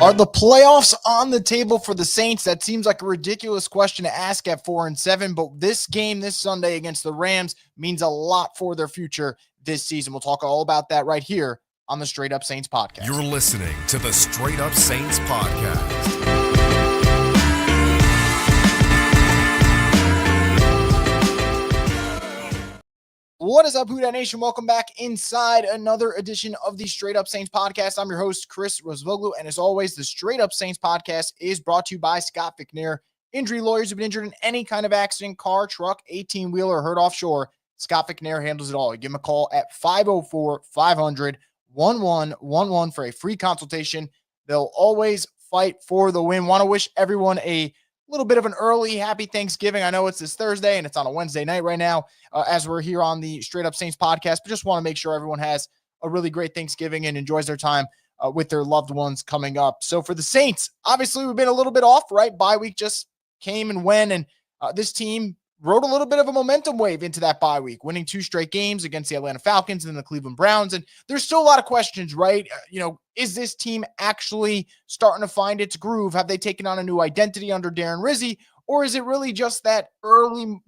Are the playoffs on the table for the Saints? That seems like a ridiculous question to ask at 4-7, but this game this Sunday against the Rams means a lot for their future this season. We'll talk all about that right here on the Straight Up Saints podcast. You're listening to the Straight Up Saints podcast. What is up, Who Dat Nation? Welcome back inside another edition of the Straight Up Saints podcast. I'm your host, Chris Rosvoglu, and as always, the Straight Up Saints podcast is brought to you by Scott McNair. Injury lawyers who've been injured in any kind of accident, car, truck, 18-wheeler, or hurt offshore. Scott McNair handles it all. Give him a call at 504-500-1111 for a free consultation. They'll always fight for the win. Want to wish everyone a little bit of an early happy Thanksgiving. I know it's this Thursday and it's on a Wednesday night right now as we're here on the Straight Up Saints podcast, but just want to make sure everyone has a really great Thanksgiving and enjoys their time with their loved ones coming up. So for the Saints, obviously we've been a little bit off, right? Bye week just came and went, and this team rode a little bit of a momentum wave into that bye week, winning 2 straight games against the Atlanta Falcons and then the Cleveland Browns. And there's still a lot of questions, right? Is this team actually starting to find its groove? Have they taken on a new identity under Darren Rizzi? Or is it really just that early,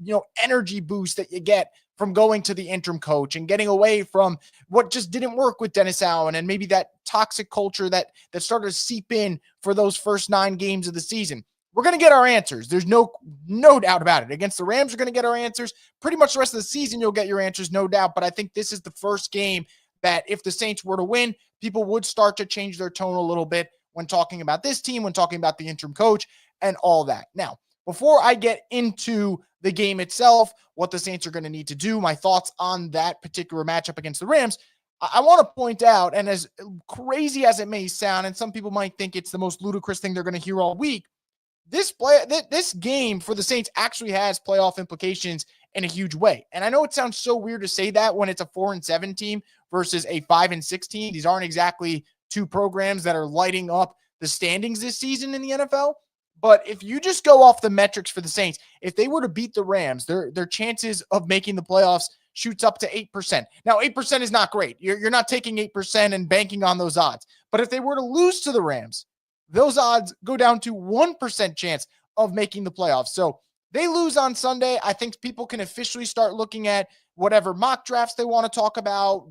energy boost that you get from going to the interim coach and getting away from what just didn't work with Dennis Allen and maybe that toxic culture that started to seep in for those first 9 games of the season? We're going to get our answers. There's no doubt about it. Against the Rams, we're going to get our answers. Pretty much the rest of the season, you'll get your answers, no doubt. But I think this is the first game that if the Saints were to win, people would start to change their tone a little bit when talking about this team, when talking about the interim coach and all that. Now, before I get into the game itself, what the Saints are going to need to do, my thoughts on that particular matchup against the Rams, I want to point out, and as crazy as it may sound, and some people might think it's the most ludicrous thing they're going to hear all week, this game for the Saints actually has playoff implications in a huge way. And I know it sounds so weird to say that when it's a 4-7 team versus a 5-6 team. These aren't exactly 2 programs that are lighting up the standings this season in the NFL. But if you just go off the metrics for the Saints, if they were to beat the Rams, their chances of making the playoffs shoots up to 8%. Now, 8% is not great. You're not taking 8% and banking on those odds. But if they were to lose to the Rams, those odds go down to 1% chance of making the playoffs. So they lose on Sunday. I think people can officially start looking at whatever mock drafts they want to talk about,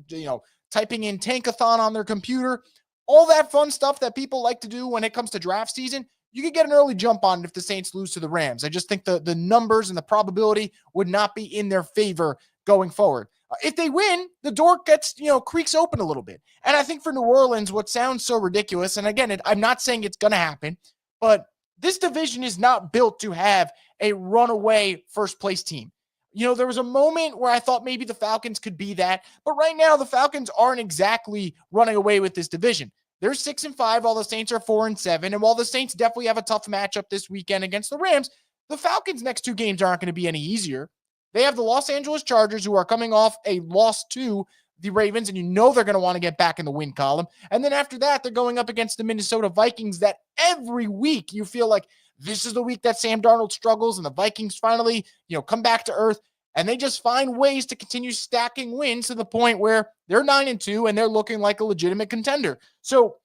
typing in Tankathon on their computer, all that fun stuff that people like to do when it comes to draft season. You could get an early jump on it if the Saints lose to the Rams. I just think the numbers and the probability would not be in their favor going forward. If they win, the door gets, creaks open a little bit. And I think for New Orleans, what sounds so ridiculous, and again, I'm not saying it's going to happen, but this division is not built to have a runaway first place team. There was a moment where I thought maybe the Falcons could be that, but right now the Falcons aren't exactly running away with this division. They're 6-5, while the Saints are 4-7. And while the Saints definitely have a tough matchup this weekend against the Rams, the Falcons' next 2 games aren't going to be any easier. They have the Los Angeles Chargers, who are coming off a loss to the Ravens, and they're going to want to get back in the win column. And then after that, they're going up against the Minnesota Vikings that every week you feel like this is the week that Sam Darnold struggles and the Vikings finally, come back to earth. And they just find ways to continue stacking wins to the point where they're 9-2 and they're looking like a legitimate contender. So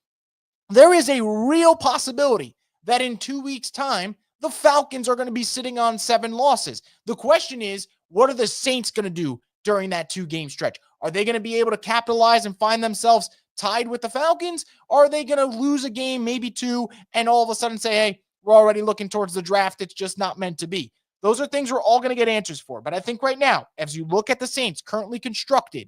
there is a real possibility that in 2 weeks' time, the Falcons are going to be sitting on 7 losses. The question is, what are the Saints going to do during that 2-game stretch? Are they going to be able to capitalize and find themselves tied with the Falcons? Or are they going to lose a game, maybe 2, and all of a sudden say, hey, we're already looking towards the draft. It's just not meant to be. Those are things we're all going to get answers for. But I think right now, as you look at the Saints currently constructed,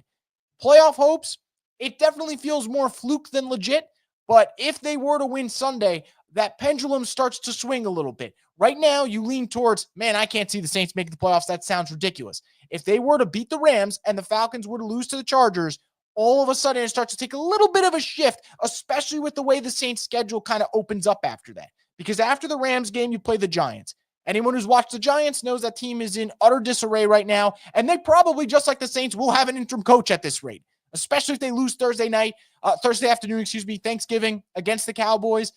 playoff hopes, it definitely feels more fluke than legit. But if they were to win Sunday, that pendulum starts to swing a little bit. Right now, you lean towards, man, I can't see the Saints making the playoffs. That sounds ridiculous. If they were to beat the Rams and the Falcons were to lose to the Chargers, all of a sudden it starts to take a little bit of a shift, especially with the way the Saints schedule kind of opens up after that. Because after the Rams game, you play the Giants. Anyone who's watched the Giants knows that team is in utter disarray right now, and they probably, just like the Saints, will have an interim coach at this rate, especially if they lose Thursday afternoon, Thanksgiving against the Cowboys.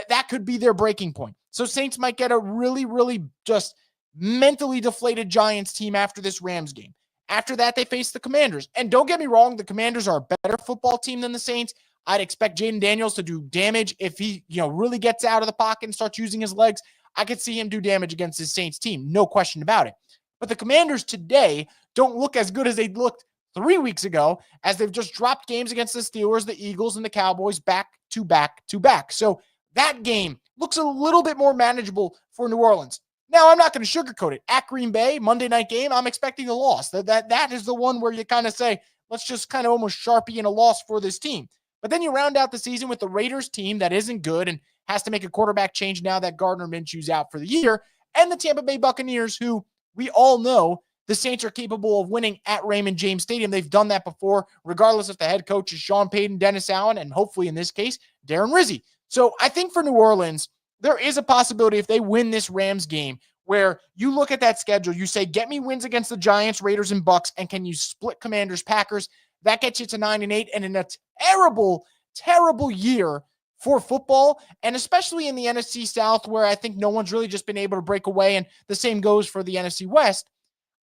That could be their breaking point. So Saints might get a really, really just mentally deflated Giants team after this Rams game. After that, they face the Commanders. And don't get me wrong, the Commanders are a better football team than the Saints. I'd expect Jaden Daniels to do damage if he, really gets out of the pocket and starts using his legs. I could see him do damage against this Saints team. No question about it. But the Commanders today don't look as good as they looked 3 weeks ago, as they've just dropped games against the Steelers, the Eagles, and the Cowboys back to back to back. So that game looks a little bit more manageable for New Orleans. Now, I'm not going to sugarcoat it. At Green Bay, Monday night game, I'm expecting a loss. That is the one where you kind of say, let's just kind of almost Sharpie in a loss for this team. But then you round out the season with the Raiders team that isn't good and has to make a quarterback change now that Gardner Minshew's out for the year, and the Tampa Bay Buccaneers, who we all know the Saints are capable of winning at Raymond James Stadium. They've done that before, regardless if the head coach is Sean Payton, Dennis Allen, and hopefully in this case, Darren Rizzi. So I think for New Orleans, there is a possibility if they win this Rams game where you look at that schedule, you say, get me wins against the Giants, Raiders, and Bucks, and can you split Commanders, Packers? That gets you to 9-8, and in a terrible, terrible year for football, and especially in the NFC South, where I think no one's really just been able to break away, and the same goes for the NFC West.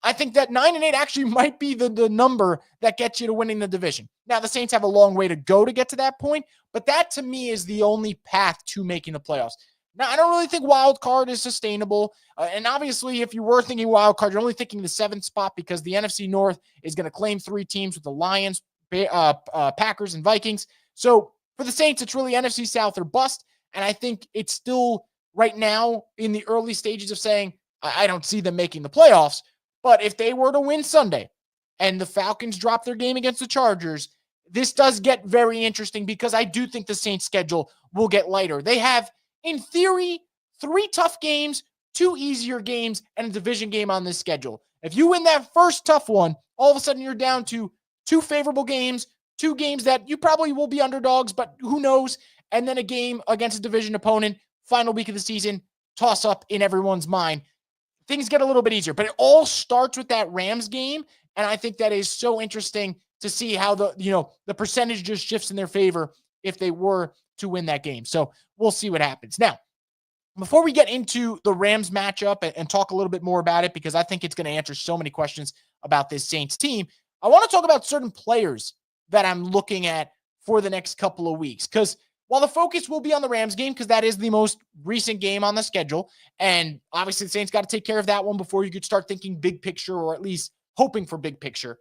I think that 9-8 actually might be the number that gets you to winning the division. Now, the Saints have a long way to go to get to that point, but that to me is the only path to making the playoffs. Now, I don't really think wild card is sustainable. And obviously, if you were thinking wild card, you're only thinking the 7th spot because the NFC North is going to claim 3 teams with the Lions, Packers, and Vikings. So for the Saints, it's really NFC South or bust. And I think it's still right now in the early stages of saying, I don't see them making the playoffs. But if they were to win Sunday and the Falcons drop their game against the Chargers, this does get very interesting because I do think the Saints' schedule will get lighter. They have, in theory, 3 tough games, 2 easier games, and a division game on this schedule. If you win that first tough one, all of a sudden you're down to 2 favorable games, 2 games that you probably will be underdogs, but who knows? And then a game against a division opponent, final week of the season, toss up in everyone's mind. Things get a little bit easier, but it all starts with that Rams game. And I think that is so interesting to see how the percentage just shifts in their favor if they were to win that game. So we'll see what happens. Now, before we get into the Rams matchup and talk a little bit more about it, because I think it's going to answer so many questions about this Saints team, I want to talk about certain players that I'm looking at for the next couple of weeks. Because while the focus will be on the Rams game, because that is the most recent game on the schedule, and obviously the Saints got to take care of that one before you could start thinking big picture, or at least hoping for big picture.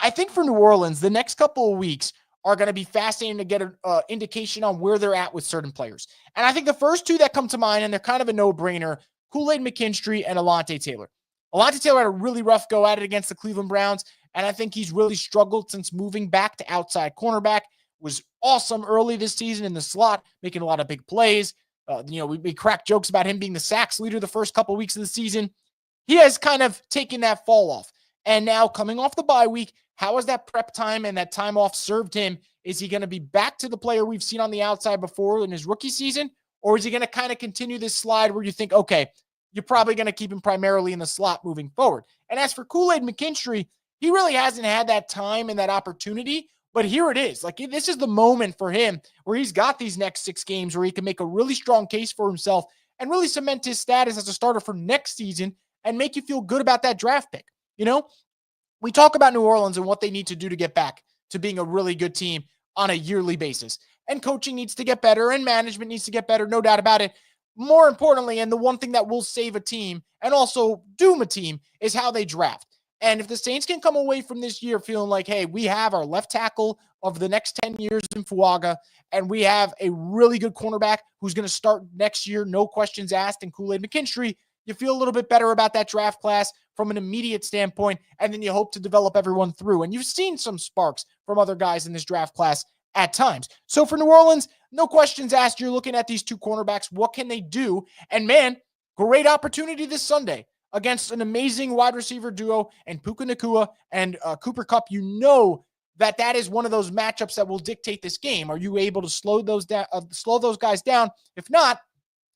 I think for New Orleans, the next couple of weeks are going to be fascinating to get an indication on where they're at with certain players. And I think the first 2 that come to mind, and they're kind of a no-brainer, Kool-Aid McKinstry and Alontae Taylor. Alontae Taylor had a really rough go at it against the Cleveland Browns, and I think he's really struggled since moving back to outside cornerback. Was awesome early this season in the slot, making a lot of big plays. We cracked jokes about him being the sacks leader the first couple of weeks of the season. He has kind of taken that fall off. And now coming off the bye week, how has that prep time and that time off served him? Is he going to be back to the player we've seen on the outside before in his rookie season? Or is he going to kind of continue this slide where you think, okay, you're probably going to keep him primarily in the slot moving forward? And as for Kool-Aid McKinstry, he really hasn't had that time and that opportunity. But here it is. Like, this is the moment for him where he's got these next 6 games where he can make a really strong case for himself and really cement his status as a starter for next season and make you feel good about that draft pick. We talk about New Orleans and what they need to do to get back to being a really good team on a yearly basis. And coaching needs to get better and management needs to get better, no doubt about it. More importantly, and the one thing that will save a team and also doom a team is how they draft. And if the Saints can come away from this year feeling like, hey, we have our left tackle of the next 10 years in Fuaga, and we have a really good cornerback who's going to start next year, no questions asked, in Kool-Aid McKinstry, you feel a little bit better about that draft class from an immediate standpoint, and then you hope to develop everyone through. And you've seen some sparks from other guys in this draft class at times. So for New Orleans, no questions asked. You're looking at these 2 cornerbacks. What can they do? And man, great opportunity this Sunday against an amazing wide receiver duo and Puka Nacua and Cooper Kupp. That is one of those matchups that will dictate this game. Are you able to slow those guys down? If not,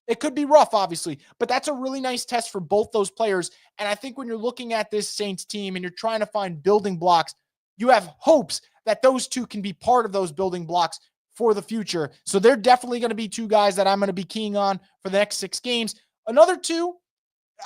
it could be rough, obviously, but that's a really nice test for both those players. And I think when you're looking at this Saints team and you're trying to find building blocks, you have hopes that those 2 can be part of those building blocks for the future. So they're definitely going to be 2 guys that I'm going to be keying on for the next 6 games. Another 2,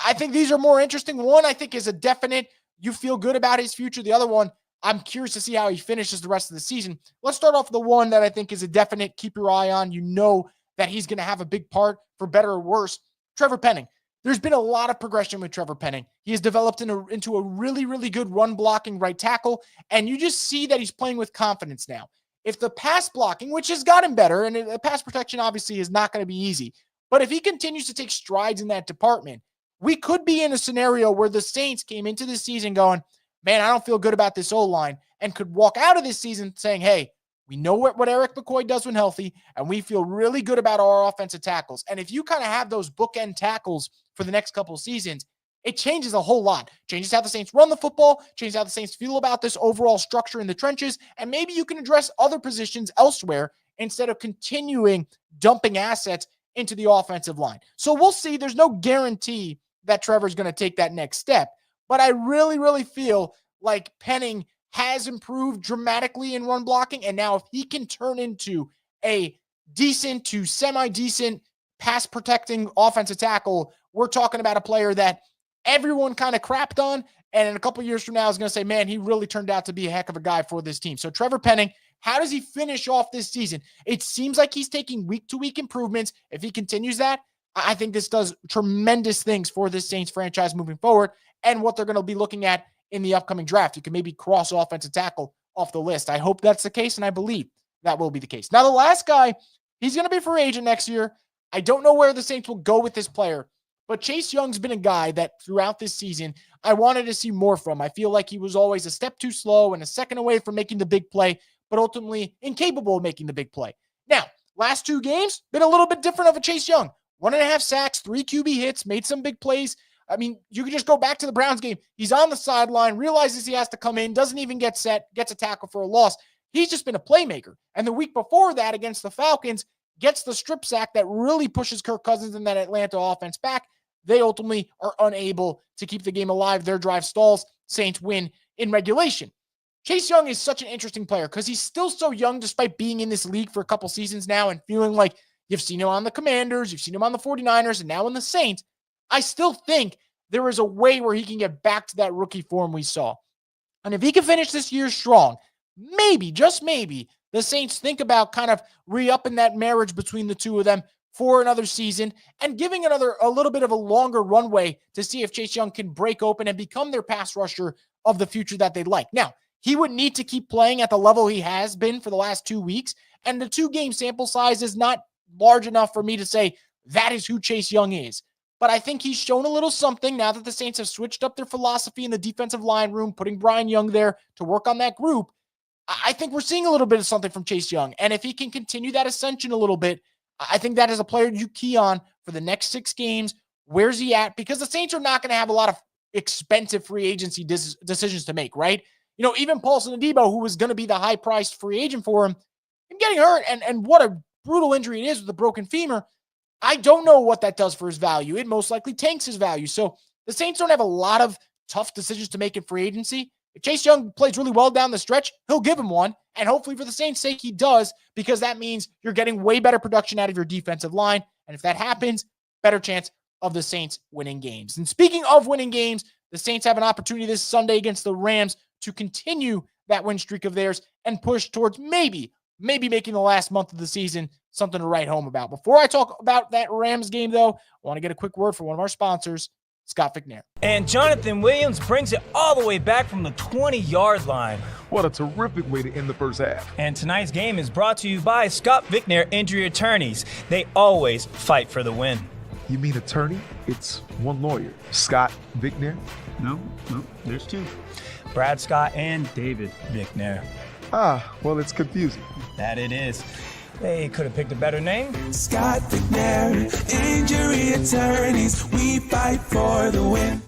I think these are more interesting. One, I think, is a definite, you feel good about his future. The other one, I'm curious to see how he finishes the rest of the season. Let's start off with the one that I think is a definite keep your eye on. You know that he's going to have a big part, for better or worse. Trevor Penning. There's been a lot of progression with Trevor Penning. He has developed into a really, really good run blocking right tackle, and you just see that he's playing with confidence now. If the pass blocking, which has gotten better, and the pass protection obviously is not going to be easy, but if he continues to take strides in that department, we could be in a scenario where the Saints came into this season going, man, I don't feel good about this O-line, and could walk out of this season saying, hey, we know what Eric McCoy does when healthy, and we feel really good about our offensive tackles. And if you kind of have those bookend tackles for the next couple of seasons, it changes a whole lot. Changes how the Saints run the football, changes how the Saints feel about this overall structure in the trenches, and maybe you can address other positions elsewhere instead of continuing dumping assets into the offensive line. So we'll see. There's no guarantee that Trevor's going to take that next step, but I really, really feel like Penning has improved dramatically in run blocking, and now if he can turn into a decent to semi-decent pass protecting offensive tackle, we're talking about a player that everyone kind of crapped on, and in a couple years from now is going to say, man, he really turned out to be a heck of a guy for this team. So Trevor Penning, how does he finish off this season? It seems like he's taking week-to-week improvements. If he continues that, I think this does tremendous things for this Saints franchise moving forward and what they're going to be looking at in the upcoming draft. You can maybe cross offensive tackle off the list. I hope that's the case, and I believe that will be the case. Now, the last guy, he's going to be a free agent next year. I don't know where the Saints will go with this player, but Chase Young's been a guy that throughout this season, I wanted to see more from. I feel like he was always a step too slow and a second away from making the big play, but ultimately incapable of making the big play. Now, last 2 games, been a little bit different of a Chase Young. 1.5 sacks, 3 QB hits, made some big plays. I mean, you can just go back to the Browns game. He's on the sideline, realizes he has to come in, doesn't even get set, gets a tackle for a loss. He's just been a playmaker. And the week before that against the Falcons, gets the strip sack that really pushes Kirk Cousins and that Atlanta offense back. They ultimately are unable to keep the game alive. Their drive stalls. Saints win in regulation. Chase Young is such an interesting player because he's still so young despite being in this league for a couple seasons now and feeling like you've seen him on the Commanders, you've seen him on the 49ers, and now in the Saints. I still think there is a way where he can get back to that rookie form we saw. And if he can finish this year strong, maybe, just maybe, the Saints think about kind of re-upping that marriage between the two of them for another season and giving a little bit of a longer runway to see if Chase Young can break open and become their pass rusher of the future that they'd like. Now, he would need to keep playing at the level he has been for the last 2 weeks, and the 2-game sample size is not large enough for me to say that is who Chase Young is. But I think he's shown a little something now that the Saints have switched up their philosophy in the defensive line room, putting Brian Young there to work on that group. I think we're seeing a little bit of something from Chase Young. And if he can continue that ascension a little bit, I think that is a player you key on for the next 6 games. Where's he at? Because the Saints are not going to have a lot of expensive free agency decisions to make, right? You know, even Paulson Adebo, who was going to be the high-priced free agent for him getting hurt, and what a brutal injury it is with a broken femur. I don't know what that does for his value. It most likely tanks his value. So the Saints don't have a lot of tough decisions to make in free agency. If Chase Young plays really well down the stretch, he'll give him one. And hopefully for the Saints' sake, he does, because that means you're getting way better production out of your defensive line. And if that happens, better chance of the Saints winning games. And speaking of winning games, the Saints have an opportunity this Sunday against the Rams to continue that win streak of theirs and push towards maybe making the last month of the season something to write home about. Before I talk about that Rams game, though, I want to get a quick word from one of our sponsors, Scott McNair. And Jonathan Williams brings it all the way back from the 20-yard line. What a terrific way to end the first half. And tonight's game is brought to you by Scott Vicnair Injury Attorneys. They always fight for the win. You mean attorney? It's one lawyer. Scott Vicnair? No, there's 2. Brad Scott and David Vicnair. Ah, well, it's confusing. That it is. They could have picked a better name. Scott McNair, Injury Attorneys, we fight for the win.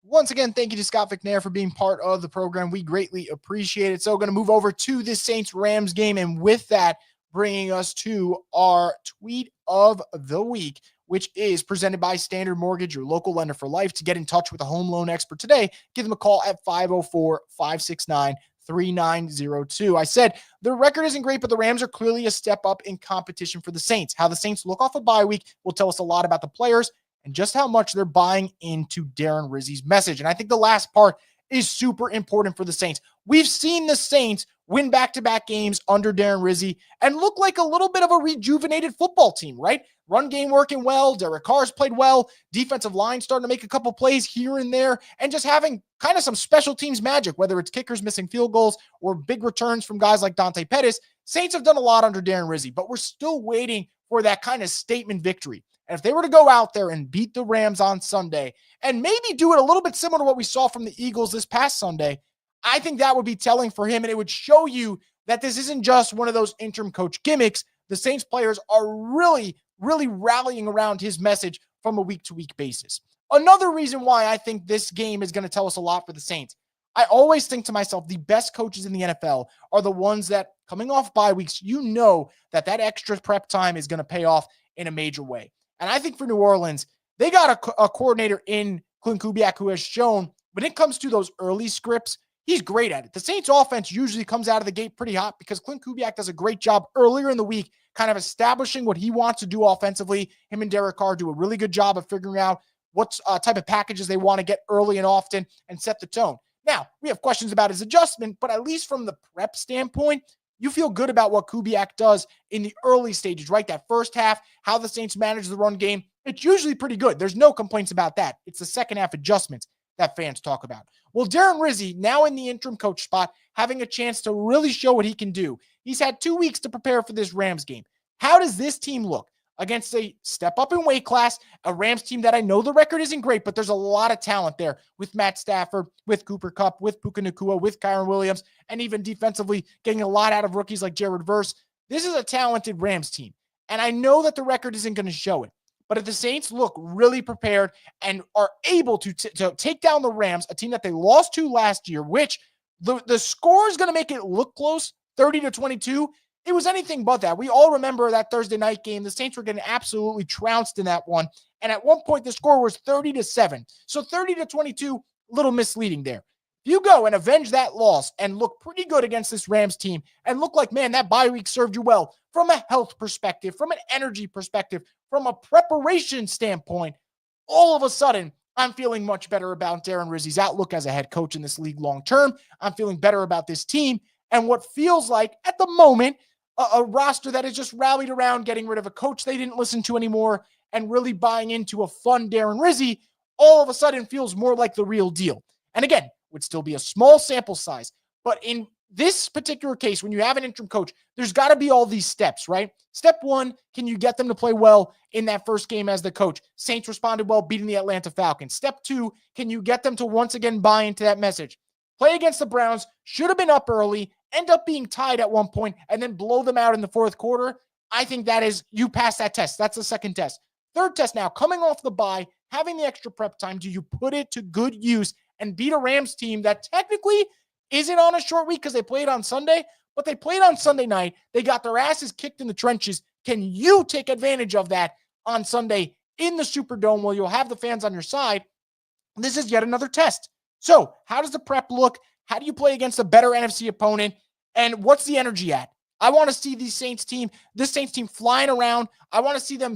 Once again, thank you to Scott McNair for being part of the program. We greatly appreciate it. So going to move over to this Saints-Rams game, and with that, bringing us to our tweet of the week, which is presented by Standard Mortgage, your local lender for life. To get in touch with a home loan expert today, give them a call at 504-569-3902. I said the record isn't great, but the Rams are clearly a step up in competition for the Saints. How the Saints look off a bye week will tell us a lot about the players and just how much they're buying into Darren Rizzi's message. And I think the last part is super important for the Saints. We've seen the Saints win back-to-back games under Darren Rizzi and look like a little bit of a rejuvenated football team, right? Run game working well. Derek Carr's played well. Defensive line starting to make a couple plays here and there, and just having kind of some special teams magic, whether it's kickers missing field goals or big returns from guys like Dante Pettis. Saints have done a lot under Darren Rizzi, but we're still waiting for that kind of statement victory. And if they were to go out there and beat the Rams on Sunday and maybe do it a little bit similar to what we saw from the Eagles this past Sunday, I think that would be telling for him, and it would show you that this isn't just one of those interim coach gimmicks. The Saints players are really rallying around his message from a week-to-week basis. Another reason why I think this game is going to tell us a lot for the Saints, I always think to myself, the best coaches in the NFL are the ones that, coming off bye weeks, you know that extra prep time is going to pay off in a major way. And I think for New Orleans, they got a coordinator in Klint Kubiak who has shown when it comes to those early scripts, he's great at it. The Saints offense usually comes out of the gate pretty hot because Klint Kubiak does a great job earlier in the week kind of establishing what he wants to do offensively. Him and Derek Carr do a really good job of figuring out what type of packages they want to get early and often and set the tone. Now, we have questions about his adjustment, but at least from the prep standpoint, you feel good about what Kubiak does in the early stages, right? That first half, how the Saints manage the run game, it's usually pretty good. There's no complaints about that. It's the second half adjustments that fans talk about. Well, Darren Rizzi, now in the interim coach spot, having a chance to really show what he can do. He's had 2 weeks to prepare for this Rams game. How does this team look against a step up in weight class, a Rams team that I know the record isn't great, but there's a lot of talent there with Matt Stafford, with Cooper Kupp, with Puka Nacua, with Kyren Williams, and even defensively getting a lot out of rookies like Jared Verse. This is a talented Rams team, and I know that the record isn't going to show it. But if the Saints look really prepared and are able to take down the Rams, a team that they lost to last year, which the score is going to make it look close, 30-22, it was anything but that. We all remember that Thursday night game. The Saints were getting absolutely trounced in that one. And at one point, the score was 30-7. So 30-22, a little misleading there. You go and avenge that loss and look pretty good against this Rams team and look like, man, that bye week served you well from a health perspective, from an energy perspective, from a preparation standpoint. All of a sudden, I'm feeling much better about Darren Rizzi's outlook as a head coach in this league long term. I'm feeling better about this team and what feels like, at the moment, a roster that has just rallied around getting rid of a coach they didn't listen to anymore and really buying into a fun Darren Rizzi, all of a sudden feels more like the real deal. And again, would still be a small sample size. But in this particular case, when you have an interim coach, there's got to be all these steps, right? Step one, can you get them to play well in that first game as the coach? Saints responded well, beating the Atlanta Falcons. Step two, can you get them to once again buy into that message? Play against the Browns, should have been up early, end up being tied at one point, and then blow them out in the fourth quarter. I think that is, you pass that test. That's the second test. Third test now, coming off the bye, having the extra prep time, do you put it to good use and beat a Rams team that technically isn't on a short week because they played on Sunday, but they played on Sunday night. They got their asses kicked in the trenches. Can you take advantage of that on Sunday in the Superdome where you'll have the fans on your side? This is yet another test. So how does the prep look? How do you play against a better NFC opponent? And what's the energy at? I want to see this Saints team flying around. I want to see them,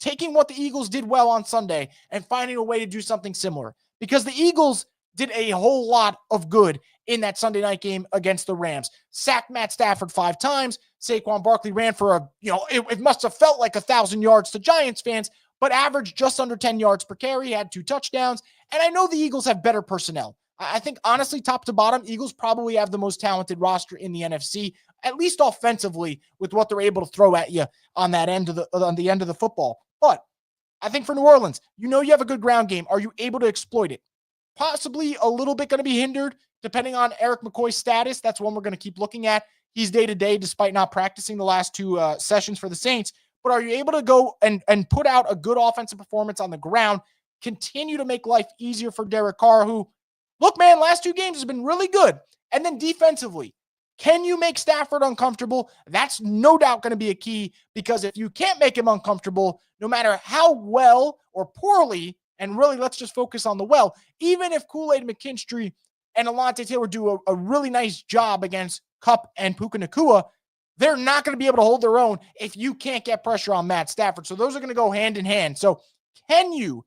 taking what the Eagles did well on Sunday and finding a way to do something similar. Because the Eagles did a whole lot of good in that Sunday night game against the Rams. Sacked Matt Stafford 5 times. Saquon Barkley ran for it must have felt like 1,000 yards to Giants fans, but averaged just under 10 yards per carry, had 2 touchdowns. And I know the Eagles have better personnel. I think, honestly, top to bottom, Eagles probably have the most talented roster in the NFC, at least offensively, with what they're able to throw at you on the end of the football. But I think for New Orleans, you have a good ground game. Are you able to exploit it? Possibly a little bit going to be hindered, depending on Eric McCoy's status. That's one we're going to keep looking at. He's day-to-day, despite not practicing the last 2 sessions for the Saints. But are you able to go and put out a good offensive performance on the ground, continue to make life easier for Derek Carr, who, look, man, last 2 games has been really good. And then defensively, can you make Stafford uncomfortable? That's no doubt going to be a key, because if you can't make him uncomfortable, no matter how well or poorly, and really let's just focus on the well, even if Kool-Aid McKinstry and Alontae Taylor do a really nice job against Kupp and Puka Nacua, they're not going to be able to hold their own if you can't get pressure on Matt Stafford. So those are going to go hand in hand. So can you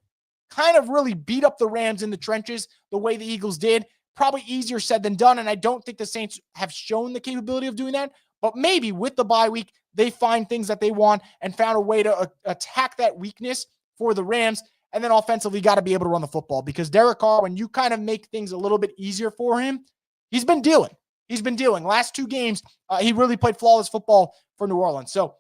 kind of really beat up the Rams in the trenches the way the Eagles did. Probably easier said than done, and I don't think the Saints have shown the capability of doing that. But maybe with the bye week, they find things that they want and found a way to attack that weakness for the Rams. And then offensively, got to be able to run the football, because Derek Carr, when you kind of make things a little bit easier for him, he's been dealing. He's been dealing. Last 2 games, he really played flawless football for New Orleans. So,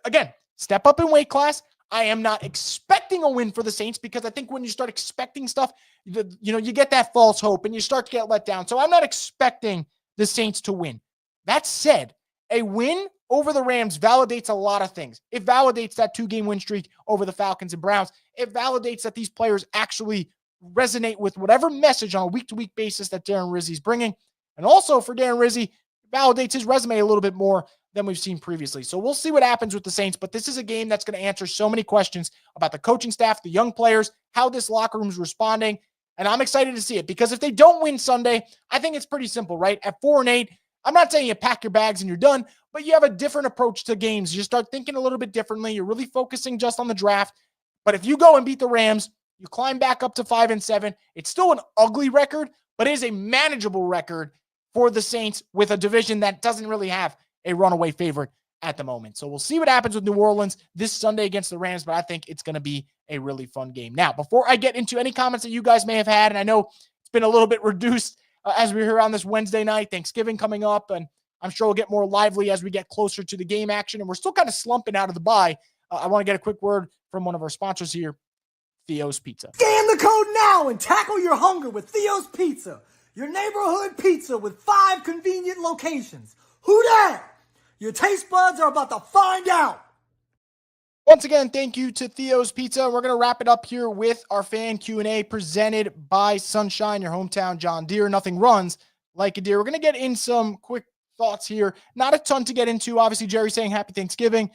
again, step up in weight class. I am not expecting a win for the Saints, because I think when you start expecting stuff, you get that false hope and you start to get let down. So I'm not expecting the Saints to win. That said, a win over the Rams validates a lot of things. It validates that 2-game win streak over the Falcons and Browns. It validates that these players actually resonate with whatever message on a week-to-week basis that Darren Rizzi's bringing. And also for Darren Rizzi, it validates his resume a little bit more than we've seen previously. So we'll see what happens with the Saints, but this is a game that's going to answer so many questions about the coaching staff, the young players, how this locker room is responding. And I'm excited to see it, because if they don't win Sunday, I think it's pretty simple, right? At 4-8, I'm not saying you pack your bags and you're done, but you have a different approach to games. You start thinking a little bit differently. You're really focusing just on the draft. But if you go and beat the Rams, you climb back up to 5-7. It's still an ugly record, but it is a manageable record for the Saints with a division that doesn't really have a runaway favorite at the moment. So we'll see what happens with New Orleans this Sunday against the Rams, but I think it's going to be a really fun game. Now, before I get into any comments that you guys may have had, and I know it's been a little bit reduced as we're here on this Wednesday night, Thanksgiving coming up, and I'm sure we'll get more lively as we get closer to the game action, and we're still kind of slumping out of the bye. I want to get a quick word from one of our sponsors here, Theo's Pizza. Scan the code now and tackle your hunger with Theo's Pizza, your neighborhood pizza with 5 convenient locations. Who dat? Your taste buds are about to find out. Once again, thank you to Theo's Pizza. We're going to wrap it up here with our fan Q&A presented by Sunshine, your hometown John Deere. Nothing runs like a deer. We're going to get in some quick thoughts here. Not a ton to get into. Obviously, Jerry saying happy Thanksgiving.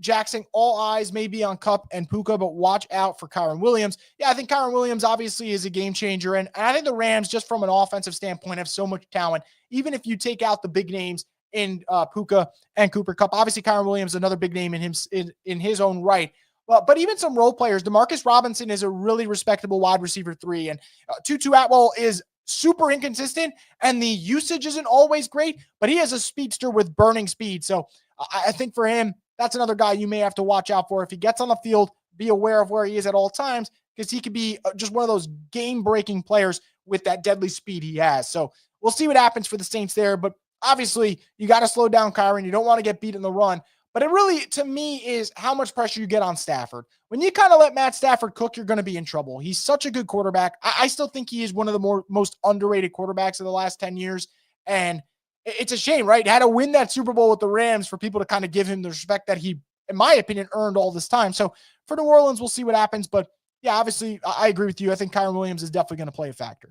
Jackson, all eyes may be on Kupp and Puka, but watch out for Kyren Williams. Yeah, I think Kyren Williams obviously is a game changer. And I think the Rams, just from an offensive standpoint, have so much talent. Even if you take out the big names in Puka and Cooper Kupp, obviously Kyren Williams, another big name in his own right. But even some role players, Demarcus Robinson is a really respectable wide receiver 3. And Tutu Atwell is super inconsistent, and the usage isn't always great, but he has a speedster with burning speed. So I think for him, that's another guy you may have to watch out for. If he gets on the field, be aware of where he is at all times, because he could be just one of those game-breaking players with that deadly speed he has. So we'll see what happens for the Saints there. But obviously, you got to slow down Kyren. You don't want to get beat in the run. But it really, to me, is how much pressure you get on Stafford. When you kind of let Matt Stafford cook, you're going to be in trouble. He's such a good quarterback. I still think he is one of the most underrated quarterbacks of the last 10 years. And it's a shame, right? Had to win that Super Bowl with the Rams for people to kind of give him the respect that he, in my opinion, earned all this time. So for New Orleans, we'll see what happens. But yeah, obviously, I agree with you. I think Kyren Williams is definitely going to play a factor.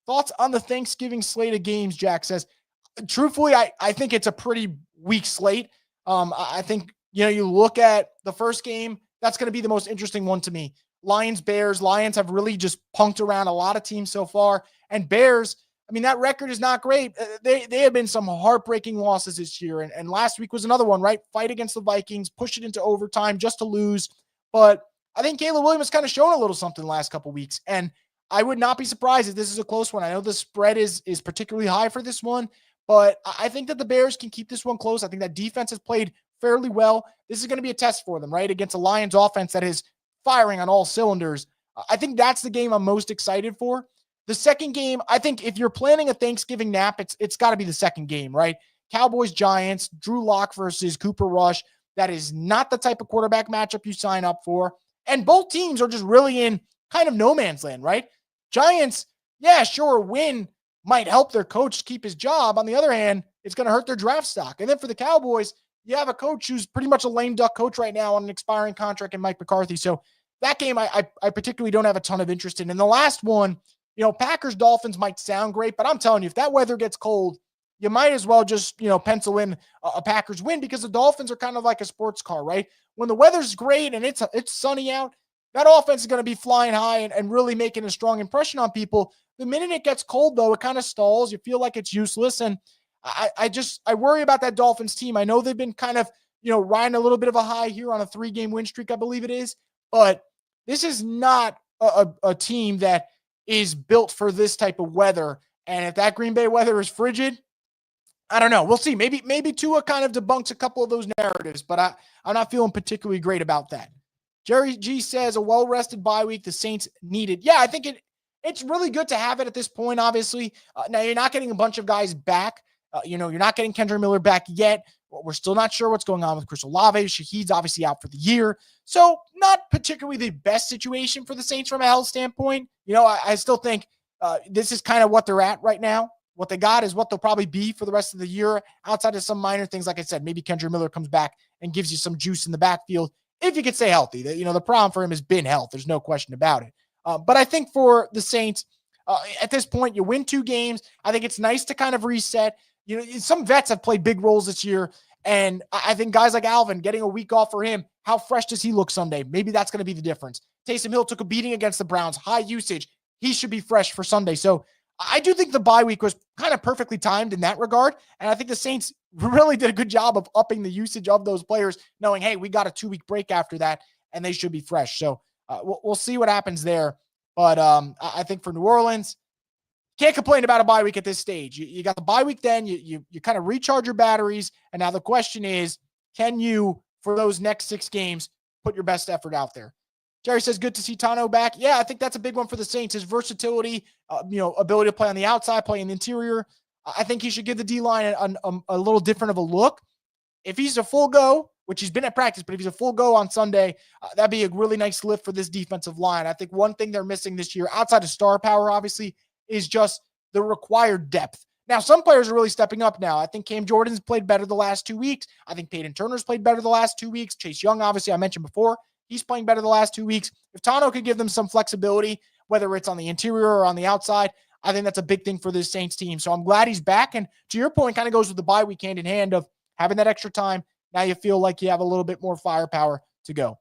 Thoughts on the Thanksgiving slate of games, Jack says. Truthfully, I think it's a pretty weak slate. I think, you look at the first game, that's going to be the most interesting one to me. Lions, Bears. Lions have really just punked around a lot of teams so far. And Bears, I mean, that record is not great. They have been some heartbreaking losses this year. And last week was another one, right? Fight against the Vikings, push it into overtime just to lose. But I think Caleb Williams kind of shown a little something the last couple weeks. And I would not be surprised if this is a close one. I know the spread is particularly high for this one, but I think that the Bears can keep this one close. I think that defense has played fairly well. This is going to be a test for them, right? Against a Lions offense that is firing on all cylinders. I think that's the game I'm most excited for. The second game, I think if you're planning a Thanksgiving nap, it's got to be the second game, right? Cowboys, Giants, Drew Lock versus Cooper Rush. That is not the type of quarterback matchup you sign up for. And both teams are just really in kind of no man's land, right? Giants, yeah, sure, a win might help their coach keep his job. On the other hand, it's going to hurt their draft stock. And then for the Cowboys, you have a coach who's pretty much a lame duck coach right now on an expiring contract in Mike McCarthy. So that game, I particularly don't have a ton of interest in. And the last one, Packers Dolphins might sound great, but I'm telling you, if that weather gets cold, you might as well just, pencil in a Packers win, because the Dolphins are kind of like a sports car, right? When the weather's great and it's sunny out, that offense is going to be flying high and really making a strong impression on people. The minute it gets cold, though, it kind of stalls. You feel like it's useless. And I worry about that Dolphins team. I know they've been kind of, riding a little bit of a high here on a 3-game win streak, I believe it is. But this is not a team that is built for this type of weather. And if that Green Bay weather is frigid, I don't know. We'll see. Maybe Tua kind of debunks a couple of those narratives, but I'm not feeling particularly great about that. Jerry G says a well-rested bye week the Saints needed. Yeah, I think it's really good to have it at this point, obviously. Now, you're not getting a bunch of guys back. You're not getting Kendra Miller back yet. We're still not sure what's going on with Chris Olave. Shaheed's obviously out for the year. So not particularly the best situation for the Saints from a health standpoint. I still think this is kind of what they're at right now. What they got is what they'll probably be for the rest of the year, outside of some minor things. Like I said, maybe Kendra Miller comes back and gives you some juice in the backfield if he could stay healthy. The problem for him has been health. There's no question about it. But I think for the Saints, at this point, you win 2 games. I think it's nice to kind of reset. Some vets have played big roles this year, and I think guys like Alvin, getting a week off for him, how fresh does he look Sunday? Maybe that's going to be the difference. Taysom Hill took a beating against the Browns, high usage. He should be fresh for Sunday. So I do think the bye week was kind of perfectly timed in that regard, and I think the Saints really did a good job of upping the usage of those players, knowing, hey, we got a 2-week break after that, and they should be fresh. So we'll see what happens there. But I think for New Orleans, can't complain about a bye week at this stage. You got the bye week then, you kind of recharge your batteries, and now the question is, can you, for those next 6 games, put your best effort out there? Jerry says, good to see Tano back. Yeah, I think that's a big one for the Saints. His versatility, ability to play on the outside, play in the interior. I think he should give the D-line a little different of a look. If he's a full go, which he's been at practice, but if he's a full go on Sunday, that'd be a really nice lift for this defensive line. I think one thing they're missing this year, outside of star power, obviously, is just the required depth. Now, some players are really stepping up now. I think Cam Jordan's played better the last 2 weeks. I think Peyton Turner's played better the last 2 weeks. Chase Young, obviously, I mentioned before, he's playing better the last 2 weeks. If Tano could give them some flexibility, whether it's on the interior or on the outside, I think that's a big thing for this Saints team. So I'm glad he's back. And to your point, kind of goes with the bye week hand in hand of having that extra time. Now you feel like you have a little bit more firepower to go.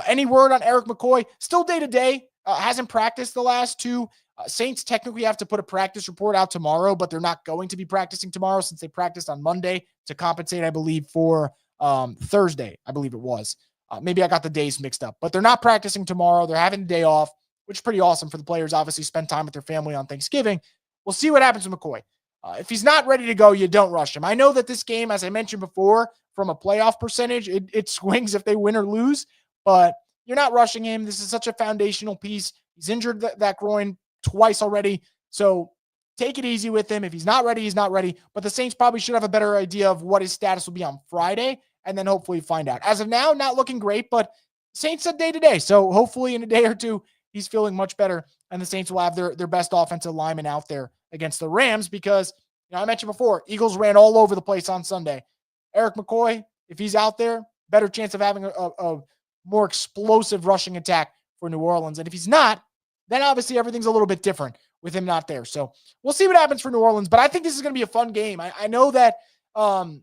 Any word on Eric McCoy? Still day-to-day. Hasn't practiced the last 2. Saints technically have to put a practice report out tomorrow, but they're not going to be practicing tomorrow since they practiced on Monday to compensate, I believe, for Thursday, I believe it was. Maybe I got the days mixed up, but they're not practicing tomorrow. They're having a day off, which is pretty awesome for the players, obviously, spend time with their family on Thanksgiving. We'll see what happens with McCoy. If he's not ready to go, you don't rush him. I know that this game, as I mentioned before, from a playoff percentage, it swings if they win or lose, but you're not rushing him. This is such a foundational piece. He's injured that groin twice already, so take it easy with him. If he's not ready, he's not ready, but the Saints probably should have a better idea of what his status will be on Friday, and then hopefully find out. As of now, not looking great, but Saints said day-to-day, so hopefully in a day or 2, he's feeling much better, and the Saints will have their best offensive lineman out there against the Rams because, I mentioned before, Eagles ran all over the place on Sunday. Eric McCoy, if he's out there, better chance of having a more explosive rushing attack for New Orleans. And if he's not, then obviously everything's a little bit different with him not there. So we'll see what happens for New Orleans, but I think this is going to be a fun game. I know that the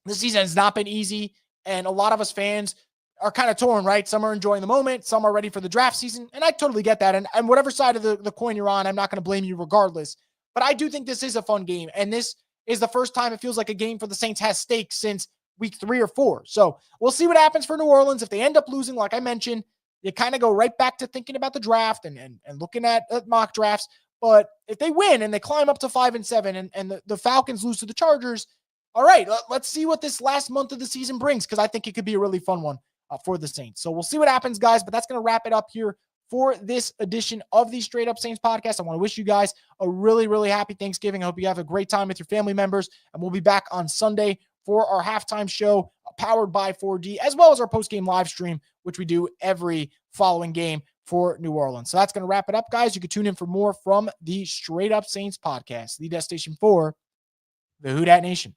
season has not been easy, and a lot of us fans are kind of torn, right? Some are enjoying the moment. Some are ready for the draft season, and I totally get that. And whatever side of the coin you're on, I'm not going to blame you regardless. But I do think this is a fun game, and this is the first time it feels like a game for the Saints has stakes since week 3 or 4. So we'll see what happens for New Orleans. If they end up losing, like I mentioned, you kind of go right back to thinking about the draft and looking at mock drafts. But if they win and they climb up to 5-7 and the Falcons lose to the Chargers, all right, let's see what this last month of the season brings, because I think it could be a really fun one for the Saints. So we'll see what happens, guys, but that's going to wrap it up here for this edition of the Straight Up Saints podcast. I want to wish you guys a really, really happy Thanksgiving. I hope you have a great time with your family members, and we'll be back on Sunday for our halftime show powered by 4D, as well as our post-game live stream, which we do every following game for New Orleans. So that's going to wrap it up, guys. You can tune in for more from the Straight Up Saints podcast, the destination for the Who Dat Nation.